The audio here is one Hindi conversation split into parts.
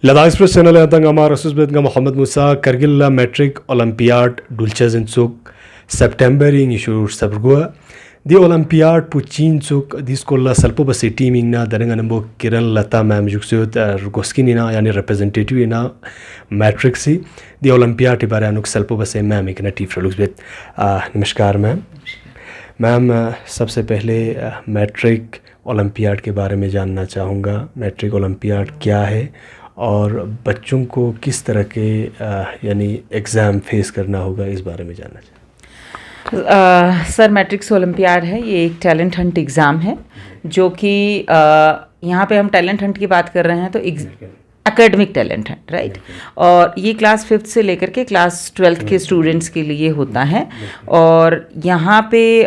Lada Express channel yang amar rasus bet Muhammad Musa Kargil Metric Olympiad dulces in Zug September in issue Sabrgua di Olympiad Puchin Zug di skola salpo basi teaming na darengan nambo Kiran Lata ma'am juksut Rugoskini na yani representative na Metric si di Olympiad ke बारे अनुक salpo basi ma'am एक ना टीफ रलुक्स bet नमस्कार मैम सबसे पहले मैट्रिक ओलंपियाड के बारे में जानना चाहूँगा। मैट्रिक ओलंपियाड क्या है और बच्चों को किस तरह के यानी एग्ज़ाम फेस करना होगा, इस बारे में जानना चाहिए। सर मैट्रिक्स ओलंपियाड है, ये एक टैलेंट हंट एग्ज़ाम है जो कि यहाँ पे हम टैलेंट हंट की बात कर रहे हैं तो एकेडमिक टैलेंट है, राइट। और ये क्लास 5th से लेकर के क्लास 12th के स्टूडेंट्स के लिए होता है। और यहाँ पे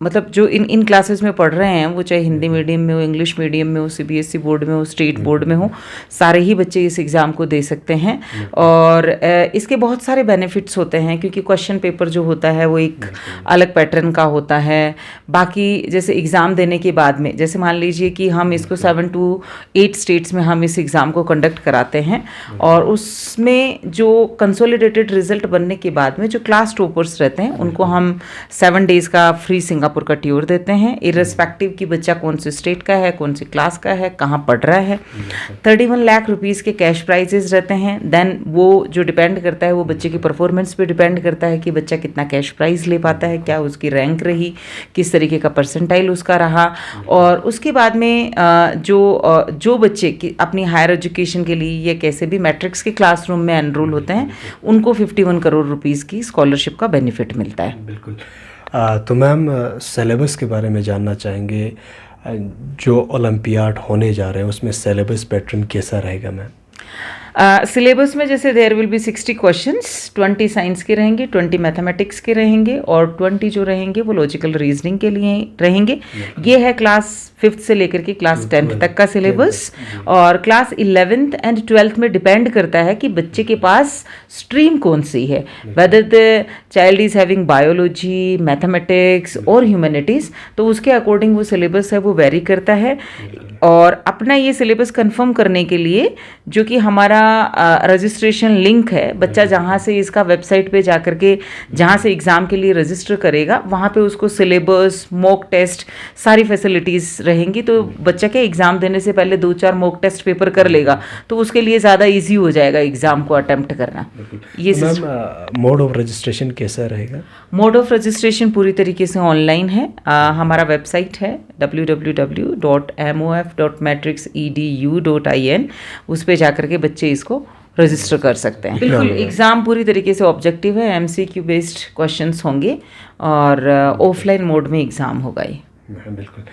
मतलब जो इन क्लासेस में पढ़ रहे हैं वो चाहे हिंदी मीडियम में हो, इंग्लिश मीडियम में हो, सीबीएसई बोर्ड में हो, स्टेट बोर्ड में हो, सारे ही बच्चे इस एग्ज़ाम को दे सकते हैं। और इसके बहुत सारे बेनिफिट्स होते हैं क्योंकि क्वेश्चन पेपर जो होता है वो एक अलग पैटर्न का होता है। बाकी जैसे एग्ज़ाम देने के बाद में जैसे मान लीजिए कि हम इसको 7 to 8 स्टेट्स में हम इस एग्ज़ाम को कंडक्ट कराते हैं और उसमें जो कंसोलिडेटेड रिजल्ट बनने के बाद में जो क्लास टॉपर्स रहते हैं उनको हम 7 डेज़ का फ्री सिंगापुर का टूर देते हैं, इर्रेस्पेक्टिव कि बच्चा कौन से स्टेट का है, कौन सी क्लास का है, कहाँ पढ़ रहा है। 31 लाख रुपीज़ के कैश प्राइजेस रहते हैं। देन वो जो डिपेंड करता है वो बच्चे की परफॉर्मेंस पे डिपेंड करता है कि बच्चा कितना कैश प्राइज ले पाता है, क्या उसकी रैंक रही, किस तरीके का परसेंटाइल उसका रहा। और उसके बाद में जो बच्चे की अपनी हायर एजुकेशन के लिए या कैसे भी मैट्रिक्स के क्लासरूम में एनरोल होते हैं उनको 51 करोड़ रुपीज़ की स्कॉलरशिप का बेनिफिट मिलता है। बिल्कुल। तो मैम सिलेबस के बारे में जानना चाहेंगे, जो ओलंपियाड होने जा रहे हैं उसमें सिलेबस पैटर्न कैसा रहेगा मैम? सिलेबस में जैसे there will be 60 questions, 20 science के रहेंगे, 20 मैथमेटिक्स के रहेंगे और 20 जो रहेंगे वो लॉजिकल रीजनिंग के लिए रहेंगे। ये है क्लास 5th से लेकर के क्लास 10th तक का सिलेबस। और क्लास 11th एंड 12th में डिपेंड करता है कि बच्चे के पास स्ट्रीम कौन सी है, whether the child is having biology, mathematics और ह्यूमैनिटीज़, तो उसके अकॉर्डिंग वो सिलेबस है वो वेरी करता है। और अपना ये सिलेबस कंफर्म करने के लिए जो कि हमारा रजिस्ट्रेशन लिंक है, बच्चा जहाँ से इसका वेबसाइट पे जा कर के जहाँ से एग्ज़ाम के लिए रजिस्टर करेगा वहाँ पे उसको सिलेबस, मॉक टेस्ट, सारी फैसिलिटीज़ रहेंगी। तो बच्चा के एग्ज़ाम देने से पहले 2-4 मॉक टेस्ट पेपर कर लेगा तो उसके लिए ज़्यादा ईजी हो जाएगा एग्ज़ाम को अटेम्प्ट करना। ये मैम मोड ऑफ रजिस्ट्रेशन कैसा रहेगा? मोड ऑफ रजिस्ट्रेशन पूरी तरीके से ऑनलाइन है। हमारा वेबसाइट है www.mof.matrixedu.in, उस पर जाकर के बच्चे इसको रजिस्टर कर सकते हैं। बिल्कुल एग्ज़ाम पूरी तरीके से ऑब्जेक्टिव है, MCQ बेस्ड क्वेश्चंस होंगे और ऑफलाइन मोड में एग्ज़ाम होगा ये। बिल्कुल।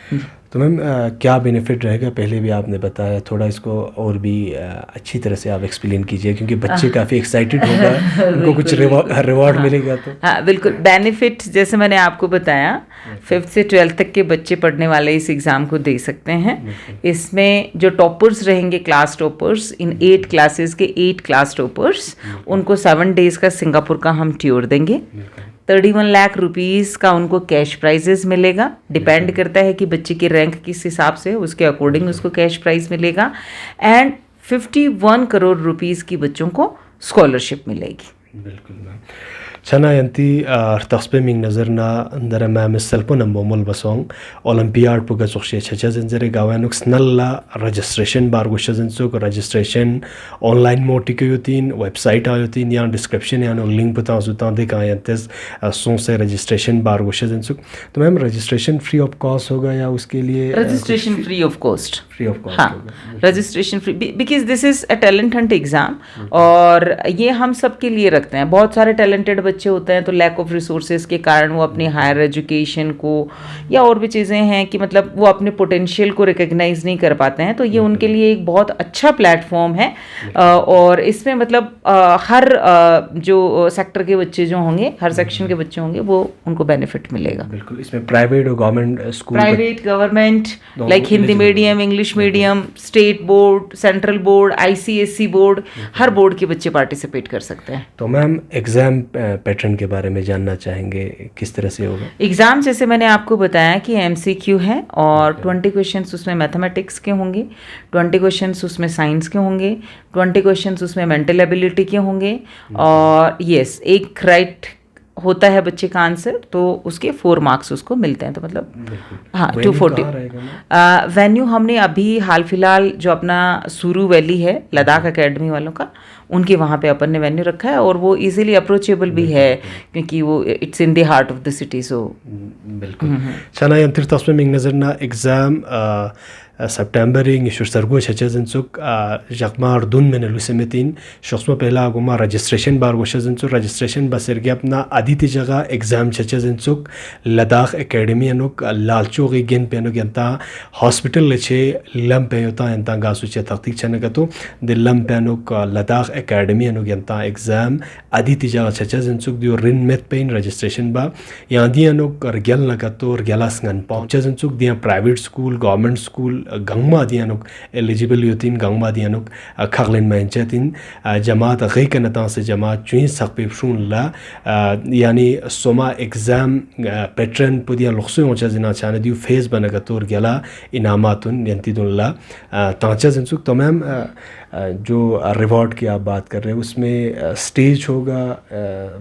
तो मैम क्या बेनिफिट रहेगा, पहले भी आपने बताया, थोड़ा इसको और भी अच्छी तरह से आप एक्सप्लेन कीजिए क्योंकि बच्चे काफ़ी एक्साइटेड होगा, उनको कुछ रिवॉर्ड मिलेगा तो। हाँ बिल्कुल, बेनिफिट जैसे मैंने आपको बताया 5th से 12th तक के बच्चे पढ़ने वाले इस एग्ज़ाम को दे सकते हैं। इसमें जो टॉपर्स रहेंगे, क्लास टॉपर्स, इन 8 क्लासेस के 8 क्लास टॉपर्स, उनको 7 डेज़ का सिंगापुर का हम टूर देंगे। 31 लाख रुपीज़ का उनको कैश प्राइजेस मिलेगा। डिपेंड करता है कि बच्चे की रैंक किस हिसाब से, उसके अकॉर्डिंग उसको कैश प्राइज मिलेगा। एंड 51 करोड़ रुपीज़ की बच्चों को स्कॉलरशिप मिलेगी। बिल्कुल ma'am. Chana yanti tasbeming nazarna ndara mam selpo nambomol basong Olympiad puga sokshe chacha zenjere gawanuk snalla registration bar gusha zensuk registration online moti yotin website ayotin yan description yan link bata zutan de kayantes son se registration bar gusha zensuk। तो ma'am registration free of cost होगा या उसके लिए? Registration free of cost. Free of cost. हाँ, registration free because this is a talent hunt exam और ये हम सब के लिए रखते हैं। बहुत सारे टैलेंटेड बच्चे होते हैं तो लैक ऑफ रिसोर्सेज के कारण वो अपनी हायर एजुकेशन को या और भी चीज़ें हैं कि मतलब वो अपने पोटेंशियल को रिकग्नाइज नहीं कर पाते हैं, तो ये उनके लिए एक बहुत अच्छा प्लेटफॉर्म है। और इसमें मतलब हर जो सेक्टर के बच्चे जो होंगे, हर सेक्शन के बच्चे होंगे, वो उनको बेनिफिट मिलेगा। बिल्कुल। इसमें प्राइवेट और government school, private government like Hindi medium, English medium, state board, central board, ICSE board, हर बोर्ड के बच्चे पार्टिसिपेट कर सकते हैं। तो मैम एग्ज़ाम पैटर्न के बारे में जानना चाहेंगे, किस तरह से होगा? एग्ज़ाम जैसे मैंने आपको बताया कि एमसीक्यू है और 20 क्वेश्चंस उसमें मैथमेटिक्स के होंगे, 20 क्वेश्चंस उसमें साइंस के होंगे, 20 क्वेश्चंस उसमें मेंटल एबिलिटी के होंगे और यस एक राइट होता है बच्चे का आंसर तो उसके 4 मार्क्स उसको मिलते हैं, तो मतलब हाँ 240। वेन्यू हमने अभी हाल फिलहाल जो अपना सुरू वैली है लद्दाख एकेडमी वालों का, उनके वहाँ पे अपन ने वेन्यू रखा है और वो इजीली अप्रोचेबल भी है क्योंकि वो it's in the heart of the city. So बिल्कुल शाना यंत्र तस्में मिंग नजरना एग्जाम सितंबर इंग सरगो छचजनसुक जकमार दुन में लुसेमेतिन शख्समा पहला गुमा रजिस्ट्रेशन बार गोशजनसु रजिस्ट्रेशन बसरगे अपना आदित्य जगह एग्जाम छचजनसुक लद्दाख एकेडमी अनुक लालचोग गेन पेनो गंता हॉस्पिटल लेचे लम पेयोता यंता गासुचे तख्तिक छनगतो द लम पेनुक लद्दाख एकेडमी अनु गंता एग्जाम आदित्य जगह छचजनसुक दियो रिन मेथ पेन रजिस्ट्रेशन बा यादी अनुक रगल लगतो रगलास ngन पहुंचजनसुक दिया प्राइवेट स्कूल गवर्नमेंट स्कूल गंगमा दियानुक एलिजिबल योतिन गंगमा दियानुक खगलिन मैंचतिन जमात गैकनता से जमात चुई सकपेशुन ला यानी सोमा एग्जाम पैटर्न पुदिया लुखसु होचा जना चाने दियो फेज बनगतोर गला इनामातुन यंतिदुल्ला तांचा जंसुक तमाम जो रिवॉर्ड की आप बात कर रहे हैं उसमें स्टेज होगा,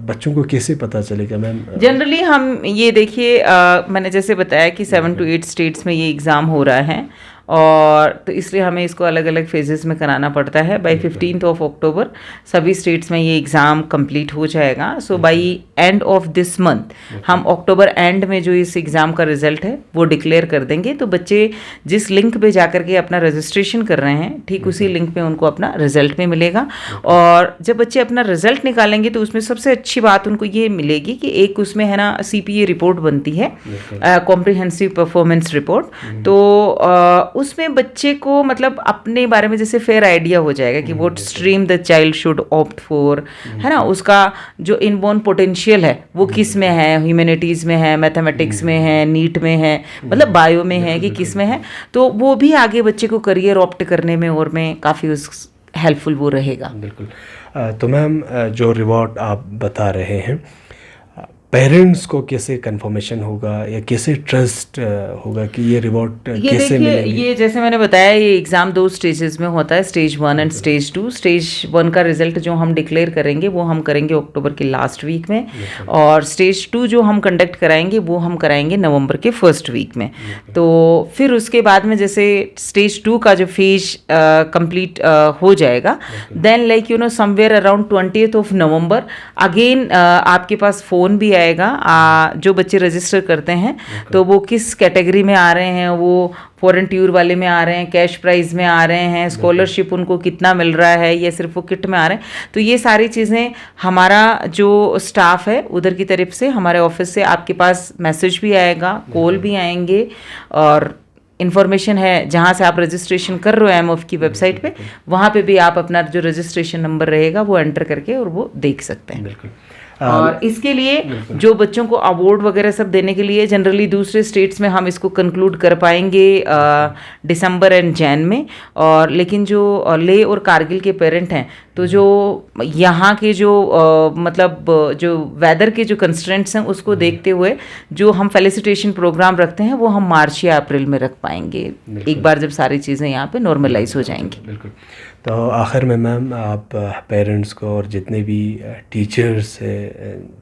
बच्चों को कैसे पता चलेगा मैम? जनरली हम ये देखिए मैंने जैसे बताया कि 7 to 8 स्टेट्स में ये एग्ज़ाम हो रहा है और तो इसलिए हमें इसको अलग अलग फेजेस में कराना पड़ता है। बाई 15th of October सभी स्टेट्स में ये एग्ज़ाम कंप्लीट हो जाएगा। So by end of this month हम अक्टूबर एंड में जो इस एग्ज़ाम का रिजल्ट है वो डिक्लेयर कर देंगे। तो बच्चे जिस लिंक पे जाकर के अपना रजिस्ट्रेशन कर रहे हैं ठीक उसी लिंक पे उनको अपना रिजल्ट में मिलेगा और जब बच्चे अपना रिजल्ट निकालेंगे तो उसमें सबसे अच्छी बात उनको ये मिलेगी कि एक उसमें है ना CPA रिपोर्ट बनती है, कॉम्प्रिहेंसिव परफॉर्मेंस रिपोर्ट। तो उसमें बच्चे को मतलब अपने बारे में जैसे फेयर आइडिया हो जाएगा कि वो stream the child should opt for, है ना, उसका जो इनबोर्न पोटेंशियल है वो किस में है, ह्यूमैनिटीज़ में है, मैथमेटिक्स में है, नीट में है, मतलब बायो में है कि किस में है, तो वो भी आगे बच्चे को करियर ऑप्ट करने में और में काफ़ी उस हेल्पफुल वो रहेगा। बिल्कुल। तो मैम जो रिवॉर्ड आप बता रहे हैं पेरेंट्स को कैसे कंफर्मेशन होगा या कैसे ट्रस्ट होगा कि ये रिवॉर्ड कैसे मिलेंगे? ये जैसे मैंने बताया ये एग्ज़ाम 2 स्टेजेस में होता है, स्टेज 1 एंड स्टेज 2। स्टेज 1 का रिजल्ट जो हम डिक्लेयर करेंगे वो हम करेंगे अक्टूबर के लास्ट वीक में और स्टेज 2 जो हम कंडक्ट कराएंगे वो हम कराएंगे नवंबर के फर्स्ट वीक में। तो फिर उसके बाद में जैसे स्टेज 2 का जो फेज कंप्लीट हो जाएगा then like somewhere around 20th of November again आपके पास फ़ोन भी आएगा। जो बच्चे रजिस्टर करते हैं तो वो किस कैटेगरी में आ रहे हैं, वो फॉरेन टूर वाले में आ रहे हैं, कैश प्राइज में आ रहे हैं, स्कॉलरशिप उनको कितना मिल रहा है या सिर्फ वो किट में आ रहे हैं, तो ये सारी चीज़ें हमारा जो स्टाफ है उधर की तरफ से हमारे ऑफिस से आपके पास मैसेज भी आएगा, कॉल भी आएंगे और इन्फॉर्मेशन है जहाँ से आप रजिस्ट्रेशन कर रहे हो एमओएफ की वेबसाइट पे, वहाँ पे भी आप अपना जो रजिस्ट्रेशन नंबर रहेगा वो एंटर करके और वो देख सकते हैं। बिल्कुल। और इसके लिए जो बच्चों को अवार्ड वगैरह सब देने के लिए जनरली दूसरे स्टेट्स में हम इसको कंक्लूड कर पाएंगे दिसंबर एंड जैन में, और लेकिन जो लेह और कारगिल के पेरेंट हैं तो जो यहाँ के जो मतलब जो वेदर के जो कंस्ट्रेंट्स हैं उसको देखते हुए जो हम फेलिसिटेशन प्रोग्राम रखते हैं वो हम मार्च या अप्रैल में रख पाएंगे एक बार जब सारी चीज़ें यहाँ पे नॉर्मलाइज हो जाएंगी। बिल्कुल। तो आखिर में मैम आप पेरेंट्स को और जितने भी टीचर्स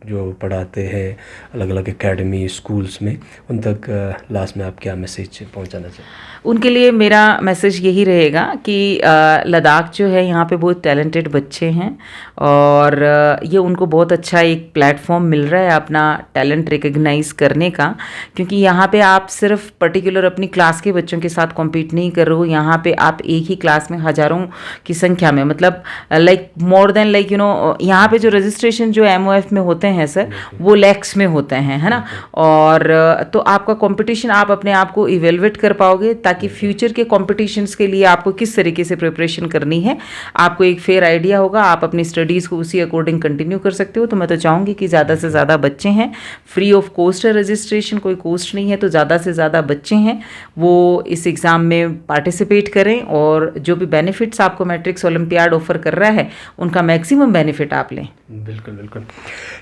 जो पढ़ाते हैं अलग अलग एकेडमी स्कूल्स में उन तक लास्ट में आप क्या मैसेज पहुंचाना चाहिए? उनके लिए मेरा मैसेज यही रहेगा कि लद्दाख जो है यहाँ पे बहुत टैलेंटेड बच्चे हैं और ये उनको बहुत अच्छा एक प्लेटफॉर्म मिल रहा है अपना टैलेंट रिकग्नाइज करने का, क्योंकि यहाँ पे आप सिर्फ पर्टिकुलर अपनी क्लास के बच्चों के साथ कॉम्पीट नहीं कर रहे हो, यहाँ पे आप एक ही क्लास में हज़ारों की संख्या में मतलब लाइक मोर देन लाइक यहाँ पे जो रजिस्ट्रेशन जो एमओएफ में होते हैं सर वो लैक्स में होते हैं, है ना, और तो आपका कंपटीशन आप अपने आप को इवेलुएट कर पाओगे ताकि फ्यूचर के कॉम्पिटिशन्स के लिए आपको किस तरीके से प्रिपरेशन करनी है आपको एक फेयर आइडिया होगा, आप अपनी स्टडीज़ को उसी अकॉर्डिंग कंटिन्यू कर सकते हो। तो मैं तो चाहूँगी कि ज़्यादा से ज़्यादा बच्चे हैं, फ्री ऑफ कॉस्ट है रजिस्ट्रेशन, कोई कॉस्ट नहीं है, तो ज़्यादा से ज़्यादा बच्चे हैं वो इस एग्ज़ाम में पार्टिसिपेट करें और जो भी बेनिफिट्स आपको मैट्रिक्स ओलंपियाड ऑफर कर रहा है उनका मैक्सिमम बेनिफिट आप लें। बिल्कुल बिल्कुल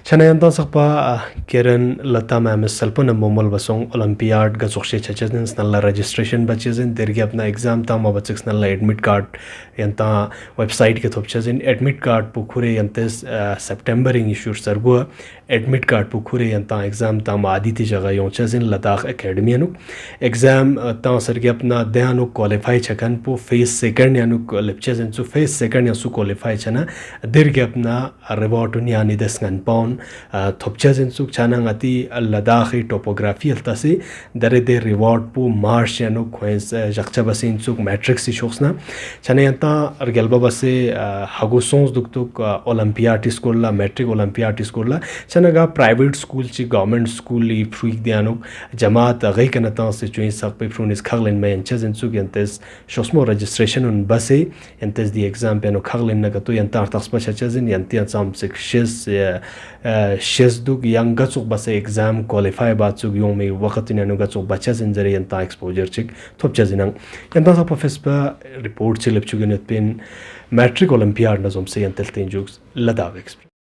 छनयंता सकपा केरन लता मैम सल्पन मोमल बसों ओलंपियाड गजोक्षे छचन स्नल्ला रजिस्ट्रेशन बचेजन देरगे अपना एग्जाम तामा बचक स्नल्ला एडमिट कार्ड यंता वेबसाइट के थोपचजन एडमिट कार्ड पुखुरे यंतेस सितंबर इंग इशूर सरगुआ एडमिट कार्ड पुखुरे यंता एग्जाम तामा आदिति जगह योचजन लद्दाख एकेडमी अनु एग्जाम ता सरगे अपना दयानु क्वालिफाई छकन पु फेस सेकंड यानु लेप्चजन सु फेस सेकंड यासु क्वालिफाई छना देरगे अपना रिवॉर्ड यानी दसगन पाउन थोपचजन सुक छाना ngati लद्दाखी टोपोग्राफी अल्तासे दरे दे रिवॉर्ड पु मार्च यानु खोइस जक्चा बसिन सुक मैट्रिक्स शोक्सना छने यंता अर्गेलबा बसे हागोसोंस दुक्तुक ओलंपियाड स्कूल ला मैट्रिक ओलंपियाड स्कूल ला छनगा प्राइवेट स्कूल ची गवर्नमेंट स्कूल ली फ्रीक दियानु जमात गई कनता से चुइन सक पे फ्रूनिस खगलन में यंचजन सुक यंतेस शोस्मो रजिस्ट्रेशन उन बसे यंतेस दी एग्जाम पेनो खगलन नगतो यंता अर्थस्पा छचजन यंतिया साम सिक शिस दुक yang gatsuk basa exam qualify batsuk yong me waqt ina no gatsuk bacha zinjare yanta exposure chik thopcha zinang yanta sa professor report chilip chugen pen matric olympiad na zom se yantel ten jugs ladav express